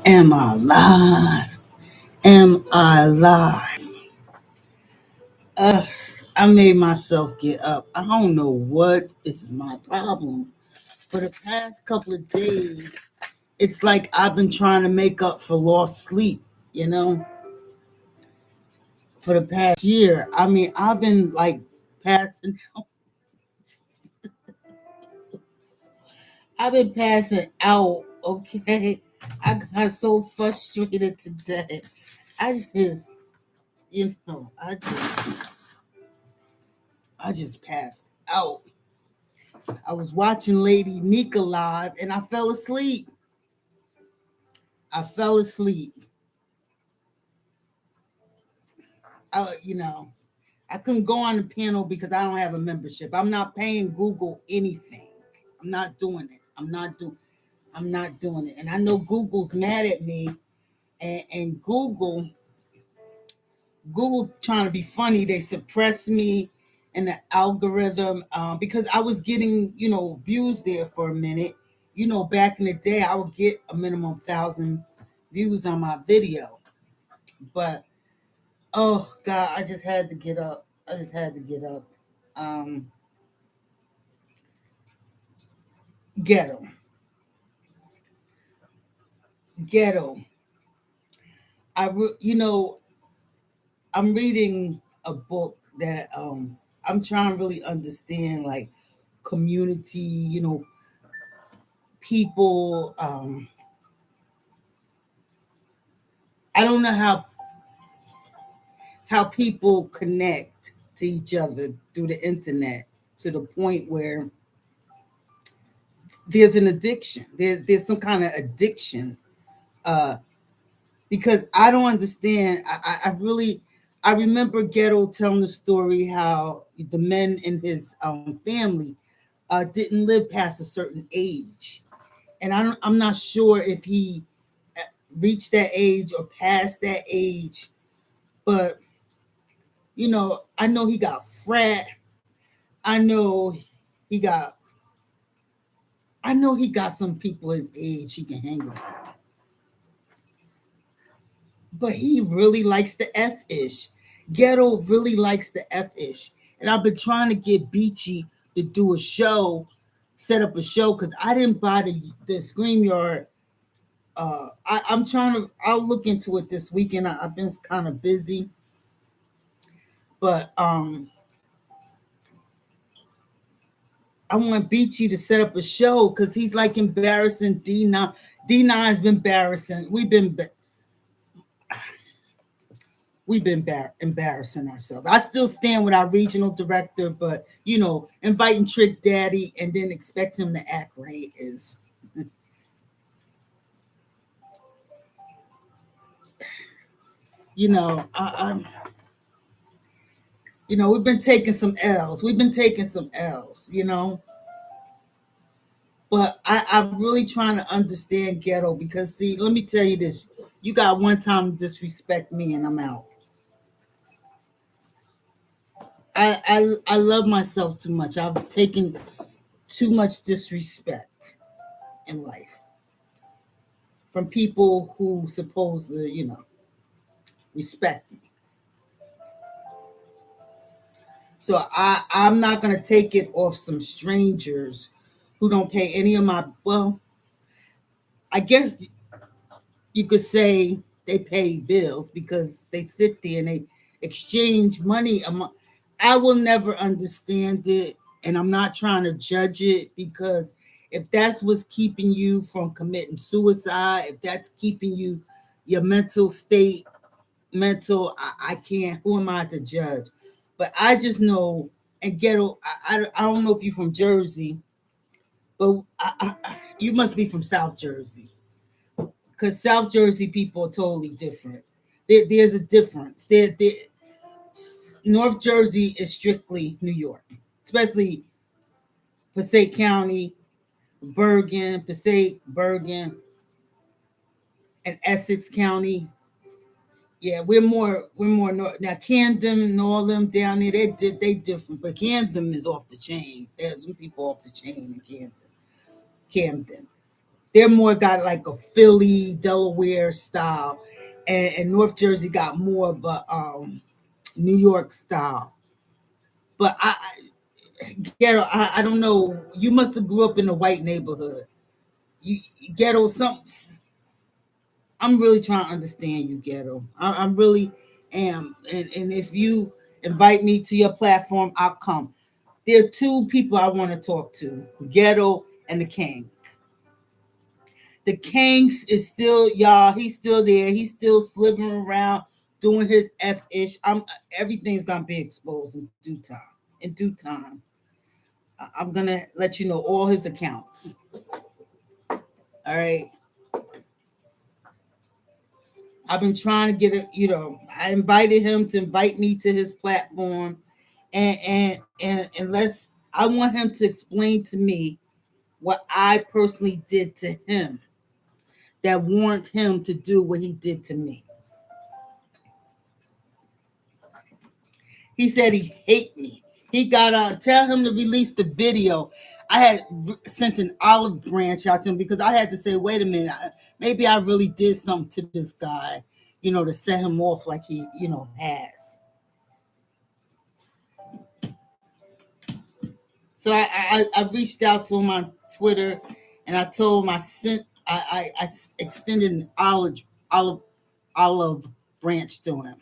Am I live? Am I live? I made myself get up. I don't know what is my problem. For the past couple of days, it's like I've been trying to make up for lost sleep, for the past year. I mean, I've been like passing I've been passing out, okay? I got so frustrated today. I just, I just passed out. I was watching Lady Nika live and I fell asleep. I fell asleep. I couldn't go on the panel because I don't have a membership. I'm not paying Google anything. I'm not doing it. I'm not doing it. And I know Google's mad at me and Google trying to be funny. They suppressed me in the algorithm because I was getting, views there for a minute. Back in the day, I would get a minimum 1,000 views on my video. But, oh, God, I just had to get up. I just had to get up. Um, ghetto. Ghetto. I'm reading a book that I'm trying to really understand, like, community, people. I don't know how people connect to each other through the internet to the point where there's an addiction. There's some kind of addiction because I don't understand. I remember Ghetto telling the story how the men in his family didn't live past a certain age, and I'm not sure if he reached that age or past that age, but I know he got frat. I know he got I know he got some people his age he can hang around. But he really likes the F ish. Ghetto really likes the F ish. And I've been trying to get Beachy to do a show, set up a show, because I didn't buy the StreamYard. I'm trying to, I'll look into it this weekend. I've been kind of busy. But I want Beachy to set up a show because he's like embarrassing D9. D9's been embarrassing. We've been embarrassing ourselves. I still stand with our regional director, but inviting Trick Daddy and then expect him to act right is, we've been taking some L's. We've been taking some L's, But I'm really trying to understand Ghetto because, see, let me tell you this: you got one time to disrespect me, and I'm out. I love myself too much. I've taken too much disrespect in life from people who supposed to, respect me. So I'm not gonna take it off some strangers who don't pay any of my, well, I guess you could say they pay bills because they sit there and they exchange money among, I will never understand it, and I'm not trying to judge it because if that's what's keeping you from committing suicide, if that's keeping you your mental state mental, I can't, who am I to judge? But I just know, and Ghetto, I don't know if you're from Jersey, but you must be from South Jersey because South Jersey people are totally different. There's a difference. North Jersey is strictly New York, especially Passaic County, Bergen, Passaic, Bergen, and Essex County. Yeah, we're more north. Now Camden and all them down there, they different, but Camden is off the chain. There's some people off the chain in Camden. They're more got like a Philly, Delaware style, and North Jersey got more of a New York style. But ghetto, I don't know. You must have grew up in a white neighborhood. You ghetto, some. I'm really trying to understand you, ghetto. I really am, and if you invite me to your platform, I'll come. There are two people I want to talk to: Ghetto and the King. The King is still y'all. He's still there. He's still slithering around doing his f ish. I'm Everything's gonna be exposed in due time. In due time, I'm gonna let you know all his accounts. All right. I've been trying to get it. I invited him to invite me to his platform, and unless I want him to explain to me what I personally did to him that warrant him to do what he did to me. He said he hate me. He got tell him to release the video. I had sent an olive branch out to him because I had to say, wait a minute, maybe I really did something to this guy, to set him off like he, has. So I reached out to him on Twitter, and I told him I extended an olive branch to him,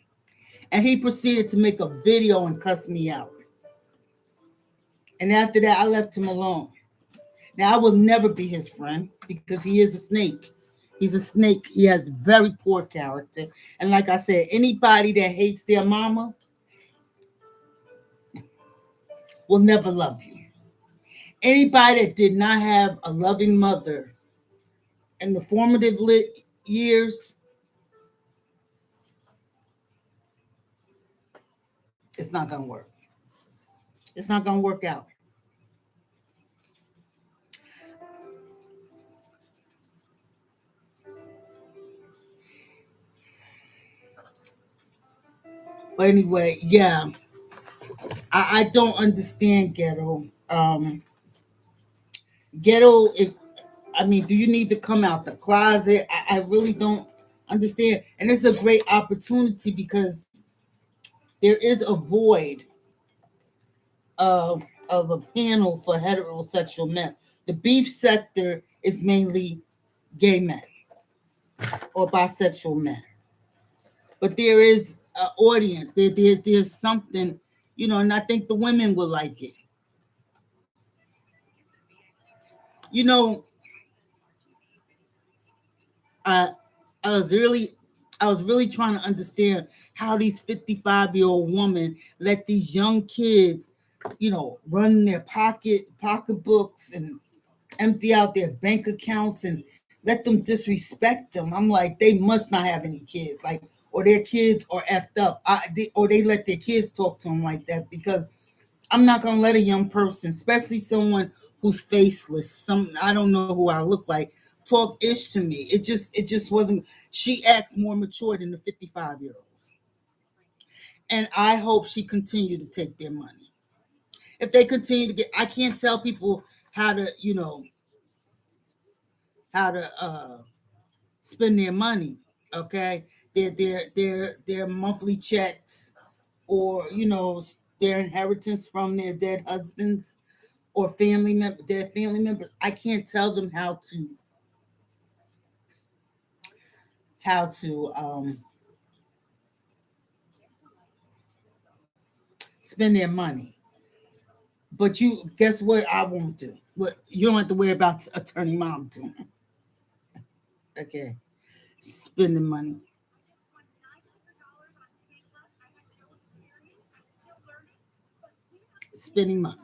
and he proceeded to make a video and cuss me out. And after that, I left him alone. Now I will never be his friend because he is a snake. He's a snake. He has very poor character, and like I said, anybody that hates their mama will never love you. Anybody that did not have a loving mother in the formative years, it's not gonna work. It's not gonna work out. But anyway, yeah, I don't understand ghetto. Ghetto, if I mean, do you need to come out the closet? I really don't understand. And it's a great opportunity because there is a void of a panel for heterosexual men. The beef sector is mainly gay men or bisexual men. But there is an audience. There's something, and I think the women will like it. You know, I I was really I was really trying to understand how these 55-year-old women let these young kids, run their pocketbooks and empty out their bank accounts and let them disrespect them. I'm like, they must not have any kids, like, or their kids are effed up, or they let their kids talk to them like that because I'm not gonna let a young person, especially someone who's faceless, some I don't know who I look like, talk ish to me. It just wasn't. She acts more mature than the 55-year-olds, and I hope she continue to take their money. If they continue to get, I can't tell people how to, how to spend their money. Okay, their monthly checks, or their inheritance from their dead husbands or their family members. I can't tell them how to spend their money. But you guess what? I won't do. What you don't have to worry about attorney mom doing. Okay, spending money, spending money,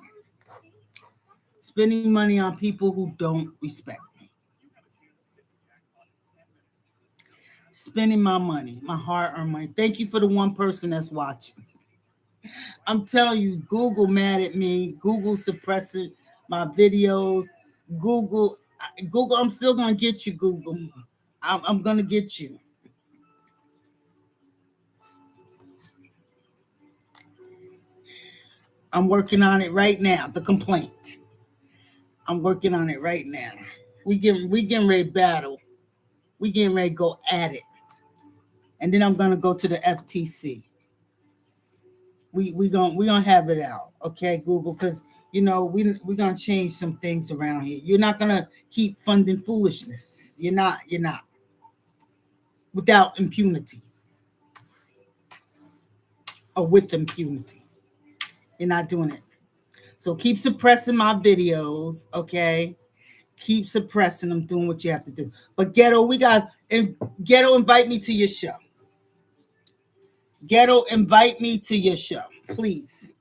spending money on people who don't respect me, spending my money, my hard-earned money. Thank you for the one person that's watching. I'm telling you, Google mad at me. Google suppressing my videos. Google, Google, I'm still gonna get you, Google. I'm gonna get you. I'm working on it right now. The complaint. I'm working on it right now. We getting ready to battle. We getting ready to go at it. And then I'm gonna go to the FTC. We gonna have it out, okay, Google, because we gonna change some things around here. You're not gonna keep funding foolishness. You're not without impunity or with impunity. You're not doing it. So keep suppressing my videos, okay? Keep suppressing them, doing what you have to do. But Ghetto, Ghetto, invite me to your show. Ghetto, invite me to your show, please.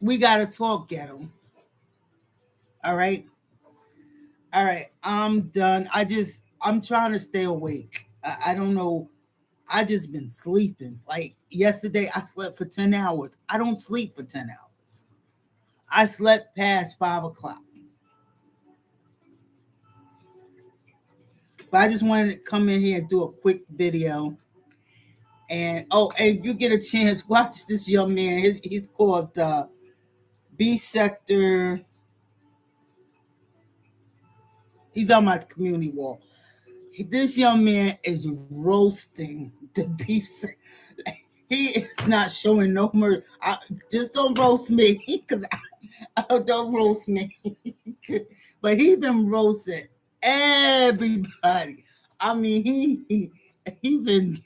We gotta talk, Ghetto. All right, all right. I'm done. I'm trying to stay awake. I don't know. I just been sleeping. Like yesterday, I slept for 10 hours. I don't sleep for 10 hours. I slept past 5 o'clock. But I just wanted to come in here and do a quick video. And if you get a chance, watch this young man. He's called B Sector. He's on my community wall. This young man is roasting the beef. He is not showing no mercy. Just don't roast me, because I don't roast me. But he been roasting everybody. I mean, he been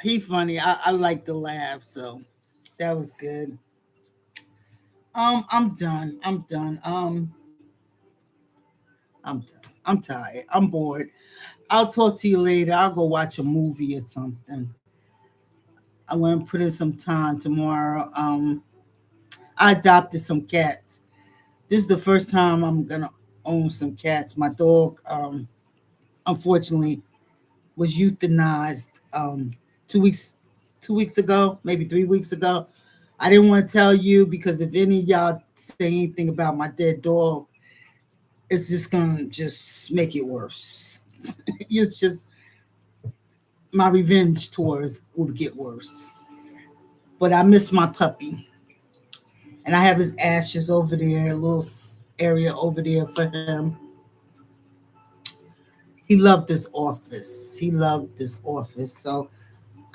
he funny. I like to laugh, so that was good. I'm done. I'm done. I'm done. I'm tired. I'm bored. I'll talk to you later. I'll go watch a movie or something. I want to put in some time tomorrow. I adopted some cats. This is the first time I'm gonna own some cats. My dog, unfortunately, was euthanized 2 weeks 2 weeks ago, maybe 3 weeks ago. I didn't want to tell you because if any of y'all say anything about my dead dog, it's just gonna just make it worse. It's just my revenge tours will get worse. But I miss my puppy, and I have his ashes over there, a little area over there for him. He loved this office. He loved this office. So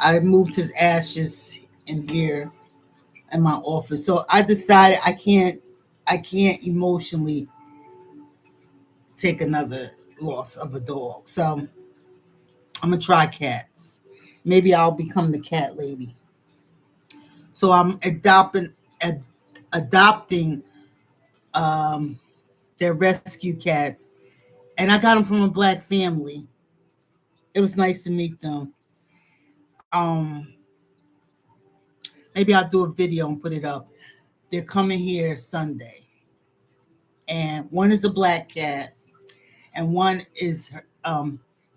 I moved his ashes in here in my office. So I decided I can't emotionally take another loss of a dog. So I'm gonna try cats. Maybe I'll become the cat lady. So I'm adopting um, their rescue cats, and I got them from a black family. It was nice to meet them. Um, Maybe I'll do a video and put it up. They're coming here Sunday, and one is a black cat, and one is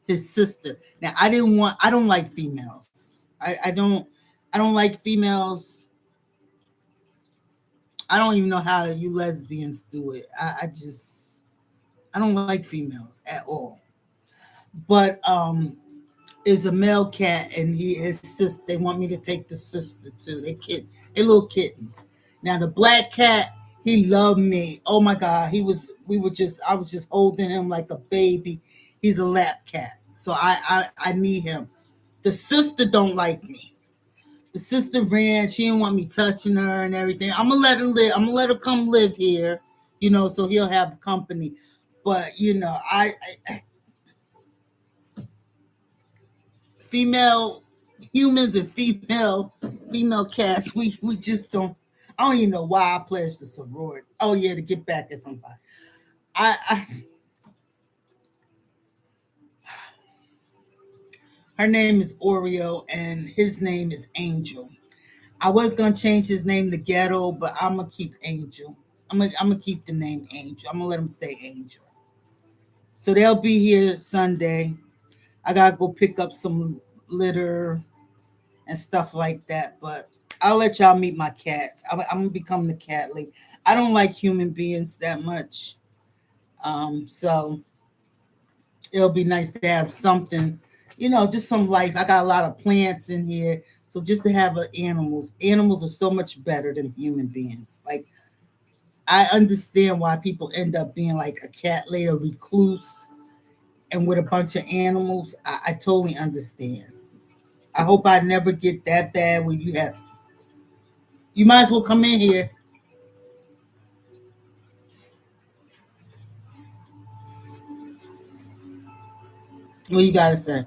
his sister. Now I don't like females. I don't like females. I don't even know how you lesbians do it. I don't like females at all. But is a male cat, and his sister. They want me to take the sister too. They little kittens. Now the black cat, he loved me. Oh my God, I was just holding him like a baby. He's a lap cat, so I need him. The sister don't like me. The sister ran. She didn't want me touching her and everything. I'm gonna let her live. I'm gonna let her come live here, so he'll have company. But female humans and female cats, we just don't. I don't even know why I pledged the sorority. Oh yeah, to get back at somebody. I Her name is Oreo and his name is Angel. I was gonna change his name to Ghetto, but I'm gonna keep Angel. I'm gonna keep the name Angel. I'm gonna let him stay Angel. So they'll be here Sunday. I gotta go pick up some litter and stuff like that. But I'll let y'all meet my cats. I'm gonna become the cat lady. I don't like human beings that much, so it'll be nice to have something, just some life. I got a lot of plants in here, So just to have animals are so much better than human beings. Like I understand why people end up being like a cat lady, a recluse, and with a bunch of animals. I totally understand. I hope I never get that bad where you have. You might as well come in here. What you gotta say?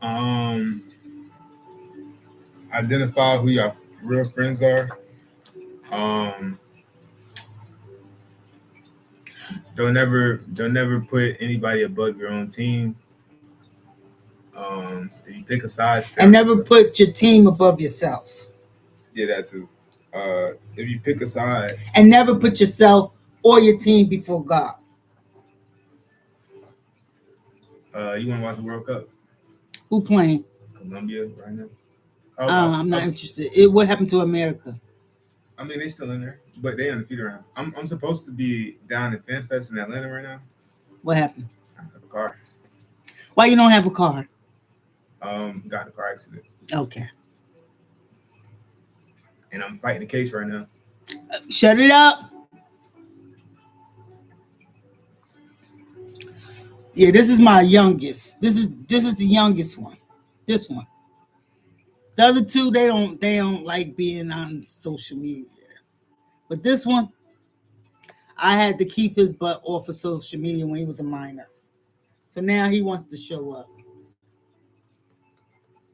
Um, Identify who your real friends are. Um, don't never put anybody above your own team. If you pick a side, stay And on the never side. put your team above yourself. Yeah, that too. If you pick a side, And never put yourself or your team before God. you want to watch the World Cup? Who playing? Colombia right now. Oh, I'm not interested. What happened to America? I mean, they still in there, but they undefeated right now. I'm supposed to be down at FanFest in Atlanta right now. What happened? I don't have a car. Why you don't have a car? Got in a car accident, Okay. and I'm fighting the case right now. Shut it up. Yeah, this is my youngest. This is the youngest one. This one. The other two, they don't like being on social media. But this one, I had to keep his butt off of social media when he was a minor. So now he wants to show up.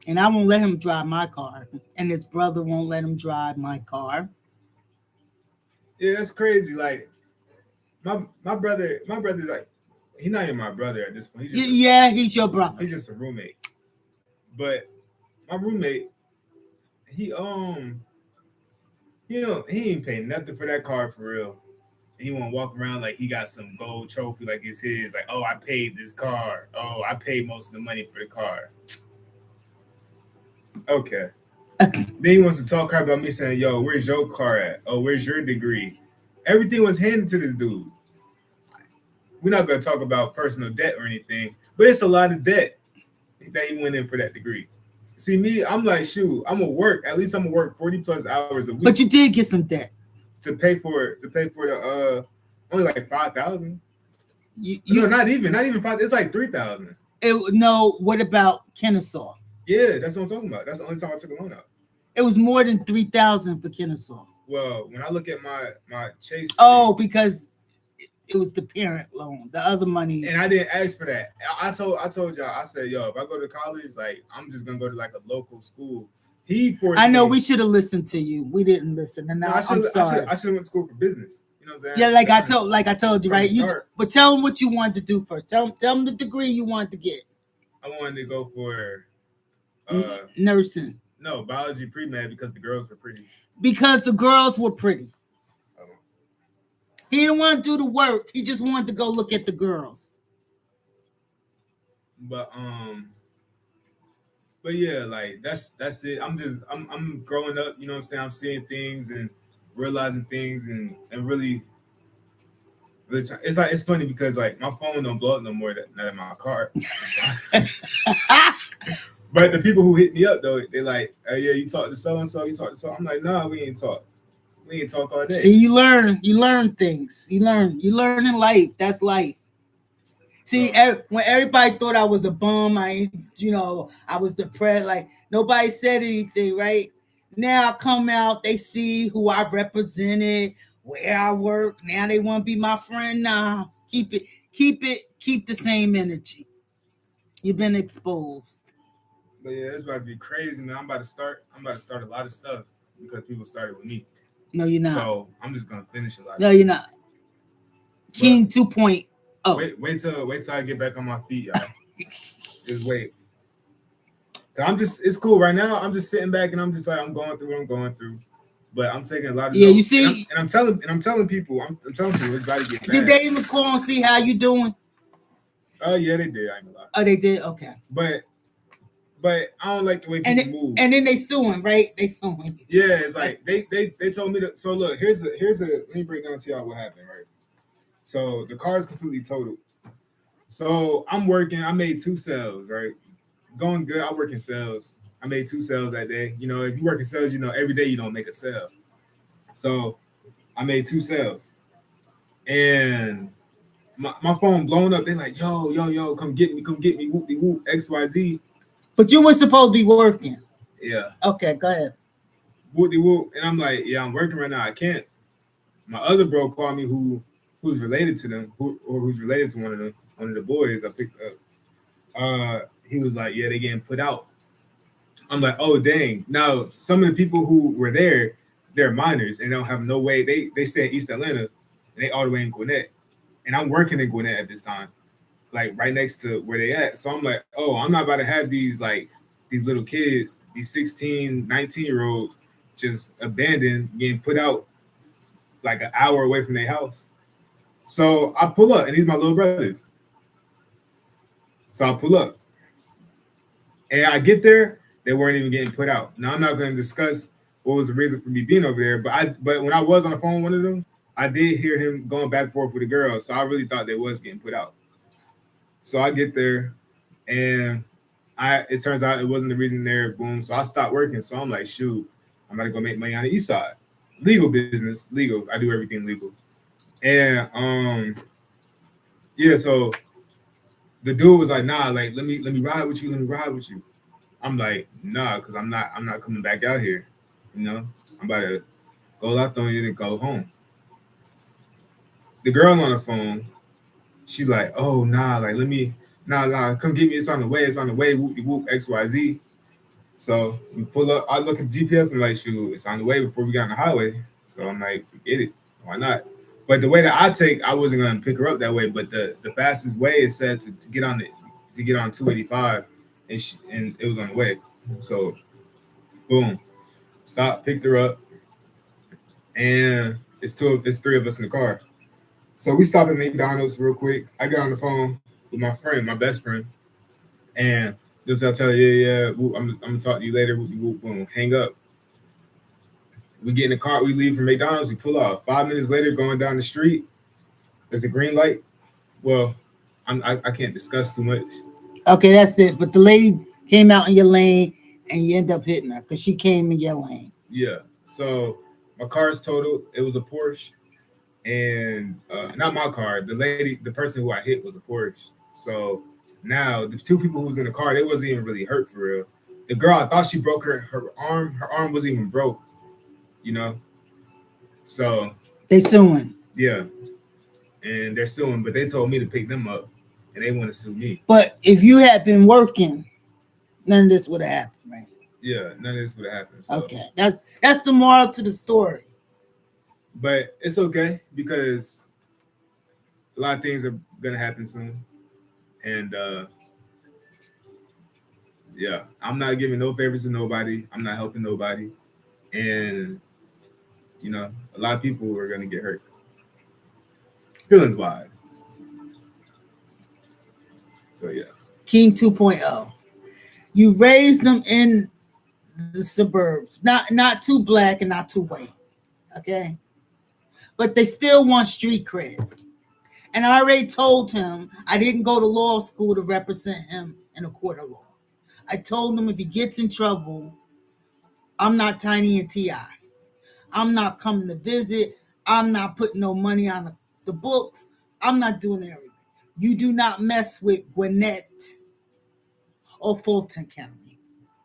And I won't let him drive my car. And his brother won't let him drive my car. Yeah, that's crazy. Like my brother's like, he's not even my brother at this point. Yeah, he's your brother. He's just a roommate. But my roommate, he he ain't paying nothing for that car for real. He won't walk around like he got some gold trophy like it's his. Like, oh, I paid this car. Oh, I paid most of the money for the car. Okay. Then he wants to talk crap about me saying, yo, where's your car at? Oh, where's your degree? Everything was handed to this dude. We're not going to talk about personal debt or anything, but it's a lot of debt that he went in for that degree. See, me, I'm like, shoot, I'm going to work. At least I'm going to work 40 plus hours a week. But you did get some debt. To pay for the, only like 5,000. No, not even 5. It's like 3,000. No, what about Kennesaw? Yeah, that's what I'm talking about. That's the only time I took a loan out. It was more than 3,000 for Kennesaw. Well, when I look at my Chase, because it was the parent loan, the other money, and I didn't ask for that. I told y'all, I said, yo, if I go to college, like I'm just gonna go to like a local school. He forced. I know me. We should have listened to you. We didn't listen, and now I'm sorry. I should have went to school for business. You know what I'm Yeah, saying? like I told you, right? But tell them what you wanted to do first. Tell them the degree you wanted to get. I wanted to go for nursing. No, biology pre-med because the girls were pretty. Because the girls were pretty. He didn't want to do the work. He just wanted to go look at the girls. But yeah, like that's it. I'm growing up. You know what I'm saying? I'm seeing things and realizing things and really. It's like it's funny because like my phone don't blow up no more than my car. But the people who hit me up though, they like, oh, yeah, you talk to so and so, you talk to so. I'm like, nah, we ain't talk all day. See, you learn things. You learn in life. That's life. See, when everybody thought I was a bum, I was depressed. Like nobody said anything, right? Now I come out, they see who I represented, where I work. Now they want to be my friend. Nah, keep the same energy. You've been exposed. But yeah, it's about to be crazy, man. I'm about to start a lot of stuff because people started with me. No, you're not. So I'm just gonna finish a lot. No, you're not. King 2.0. Wait till I get back on my feet, y'all. Just wait. It's cool right now. I'm just sitting back and I'm just like I'm going through what I'm going through. But I'm taking a lot of notes. You see, and I'm telling people it's about to get bad. Did they even call and see how you doing? Oh yeah, they did. I ain't gonna lie. Oh, they did. Okay. But I don't like the way people move. And then they suing, right? They suing. Yeah, it's like they told me to. So look, here's a. Let me break down to y'all what happened, right? So the car is completely totaled. So I'm working. I made 2 sales, right? going good. I work in sales. I made 2 sales that day. You know, if you work in sales, you know every day you don't make a sale. So I made 2 sales, and my phone blown up. They like, yo, come get me, whoop de whoop, XYZ. But you were supposed to be working. Yeah, Okay, go ahead. whoop de whoop, and I'm like, yeah, I'm working right now. I can't. My other bro called me, who's related to them, who's related to one of the boys I picked up. He was like, yeah, they getting put out. I'm like, oh dang. Now some of the people who were there, they're minors and they don't have no way. They stay in East Atlanta and they all the way in Gwinnett. And I'm working in Gwinnett at this time, like right next to where they at. So I'm like, oh, I'm not about to have these little kids, these 16, 19-year-olds just abandoned, getting put out like an hour away from their house. So I pull up, and these are my little brothers. So I pull up, and I get there, they weren't even getting put out. Now I'm not going to discuss what was the reason for me being over there, but when I was on the phone with one of them, I did hear him going back and forth with a girl, so I really thought they was getting put out. So I get there, and it turns out it wasn't the reason there. Boom. So I stopped working. So I'm like, shoot, I'm about to go make money on the east side. Legal business, legal. I do everything legal. And yeah, so the dude was like, nah, like let me ride with you, let me ride with you. I'm like, nah, because I'm not coming back out here. You know, I'm about to go out on you and go home. The girl on the phone, she's like, oh nah, like nah, come get me, it's on the way, whoop de whoop, XYZ. So we pull up, I look at GPS and like, shoot, it's on the way before we got on the highway. So I'm like, forget it. Why not? But the way that I wasn't gonna pick her up that way. But the fastest way is said to get on 285, and it was on the way. So boom, stop, picked her up, and it's 3 of us in the car. So we stop at McDonald's real quick. I get on the phone with my friend, my best friend, and just I tell her, yeah, I'm gonna talk to you later. Boom, hang up. We get in the car, we leave from McDonald's, we pull off. 5 minutes later, going down the street, there's a green light. Well, I can't discuss too much. Okay, that's it. But the lady came out in your lane and you end up hitting her because she came in your lane. Yeah. So my car's totaled. It was a Porsche, and not my car. The person who I hit was a Porsche. So now the 2 people who was in the car, they wasn't even really hurt for real. The girl, I thought she broke her arm. Her arm wasn't even broke. You know. So They suing. yeah, and they're suing, but they told me to pick them up, and they want to sue me. But if you had been working, none of this would have happened, right? Yeah, none of this would have happened. So. Okay, that's the moral to the story. But it's okay because a lot of things are gonna happen soon, and yeah, I'm not giving no favors to nobody. I'm not helping nobody, and you know, a lot of people are gonna get hurt, feelings wise. So yeah. King 2.0. You raised them in the suburbs, not too black and not too white, okay? But they still want street cred. And I already told him I didn't go to law school to represent him in a court of law. I told him if he gets in trouble, I'm not Tiny and Ti. I'm not coming to visit. I'm not putting no money on the books. I'm not doing everything. You do not mess with Gwinnett or Fulton County.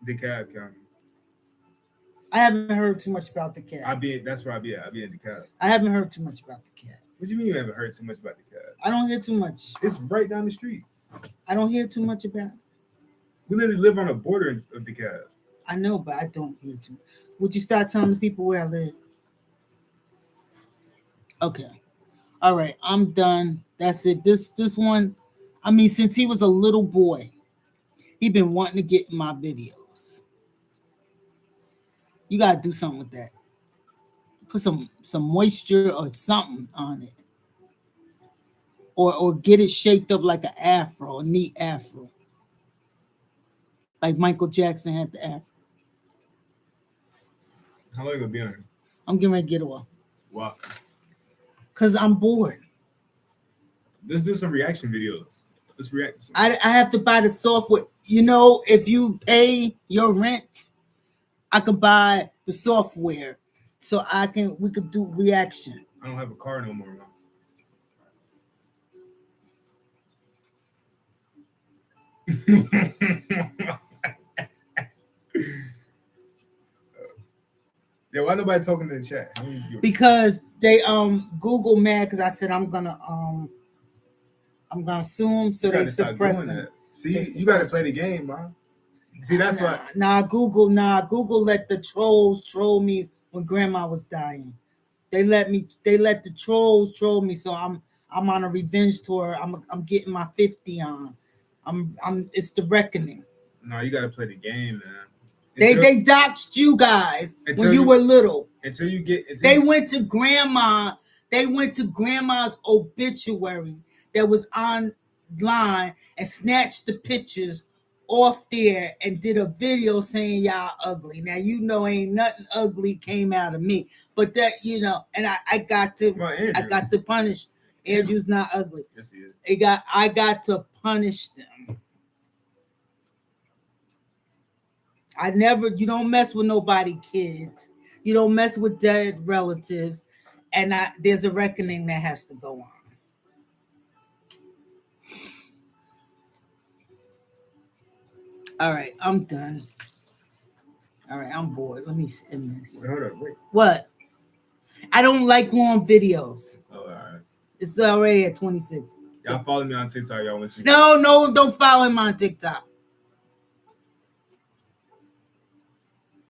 DeKalb County. I haven't heard too much about DeKalb. That's where I be at. I be in DeKalb. I haven't heard too much about DeKalb. What do you mean you haven't heard too much about DeKalb? I don't hear too much. It's right down the street. I don't hear too much about it. We literally live on the border of DeKalb. I know, but I don't hear too much. Would you start telling the people where I live? Okay. All right, I'm done. That's it. This one, I mean, since he was a little boy, he been wanting to get in my videos. You gotta do something with that. Put some moisture or something on it. Or get it shaped up like an afro, a neat afro. Like Michael Jackson had the afro. How long you gonna be on here? I'm getting ready to get off. Wow. Cause I'm bored. Let's do some reaction videos. Let's react to some. I have to buy the software. You know, if you pay your rent, I could buy the software so we could do reaction. I don't have a car no more, man. Yeah, why nobody talking in the chat? Because they Google mad because I said I'm gonna sue them, so they suppress them. See, you gotta play the game, man. See, that's why. Google let the trolls troll me when grandma was dying. They let the trolls troll me, so I'm on a revenge tour. I'm getting my 50 on. It's the reckoning. No, you gotta play the game, man. They doxed you guys when you were little. They went to grandma. They went to grandma's obituary that was online and snatched the pictures off there and did a video saying y'all ugly. Now you know ain't nothing ugly came out of me, but that and I got to punish. Andrew's not ugly. Yes, he is. I got to punish them. You don't mess with nobody, kids. You don't mess with dead relatives, and there's a reckoning that has to go on. All right, I'm done. All right, I'm bored. Let me end this. Wait. What? I don't like long videos. Oh, all right. It's already at 26. Y'all follow me on TikTok, y'all want to see? No, don't follow him on TikTok.